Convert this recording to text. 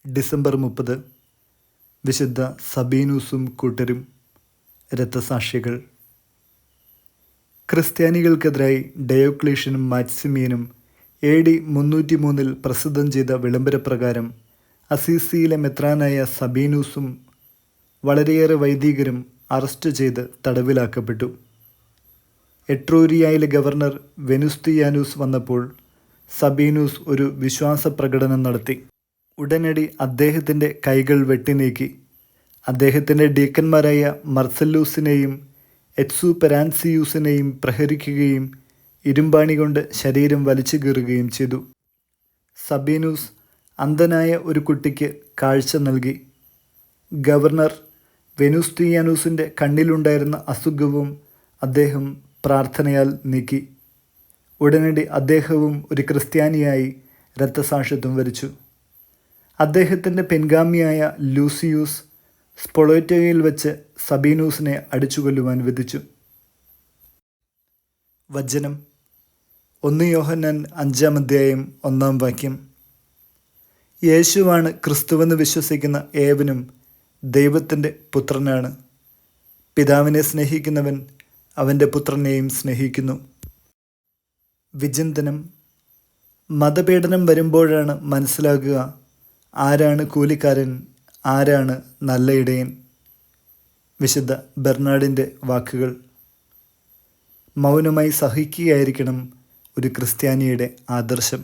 December 30 വിശുദ്ധ സബീനൂസും കൂട്ടരും രക്തസാക്ഷികൾ. ക്രിസ്ത്യാനികൾക്കെതിരായി ഡയോക്ലീഷ്യനും മാക്സിമിയനും AD 303 പ്രസിദ്ധം ചെയ്ത വിളംബരപ്രകാരം അസീസിയിലെ മെത്രാനായ സബീനൂസും വളരെയേറെ വൈദികരും അറസ്റ്റ് ചെയ്ത് തടവിലാക്കപ്പെട്ടു. എട്രൂരിയയിലെ ഗവർണർ വെനുസ്തിയാനൂസ് വന്നപ്പോൾ സബീനൂസ് ഒരു വിശ്വാസപ്രകടനം നടത്തി. ഉടനടി അദ്ദേഹത്തിൻ്റെ കൈകൾ വെട്ടിനീക്കി. അദ്ദേഹത്തിൻ്റെ ഡീക്കന്മാരായ മർസല്ലൂസിനെയും എക്സുപെരാൻസിയൂസിനെയും പ്രഹരിക്കുകയും ഇരുമ്പാണി കൊണ്ട് ശരീരം വലിച്ചു കീറുകയും ചെയ്തു. സബീനൂസ് അന്ധനായ ഒരു കുട്ടിക്ക് കാഴ്ച നൽകി. ഗവർണർ വെനുസ്തിയാനൂസിൻ്റെ കണ്ണിലുണ്ടായിരുന്ന അസുഖവും അദ്ദേഹം പ്രാർത്ഥനയാൽ നീക്കി. ഉടനടി അദ്ദേഹവും ഒരു ക്രിസ്ത്യാനിയായി രക്തസാക്ഷിത്വം വരിച്ചു. അദ്ദേഹത്തിൻ്റെ പിൻഗാമിയായ ലൂസിയൂസ് സ്പൊളേറ്റോയിൽ വെച്ച് സബീനൂസിനെ അടിച്ചുകൊല്ലുവാൻ വിധിച്ചു. വചനം 1 യോഹന്നാൻ 5:1 യേശുവാണ് ക്രിസ്തുവെന്ന് വിശ്വസിക്കുന്ന ഏവനും ദൈവത്തിൻ്റെ പുത്രനാണ്. പിതാവിനെ സ്നേഹിക്കുന്നവൻ അവൻ്റെ പുത്രനെയും സ്നേഹിക്കുന്നു. വിചിന്തനം: മതപീഡനം വരുമ്പോഴാണ് മനസ്സിലാകുക ആരാണ് കൂലിക്കാരൻ, ആരാണ് നല്ല ഇടയൻ. വിശുദ്ധ ബെർണാഡിൻ്റെ വാക്കുകൾ. മൗനമായി സഹിക്കുകയായിരിക്കണം ഒരു ക്രിസ്ത്യാനിയുടെ ആദർശം.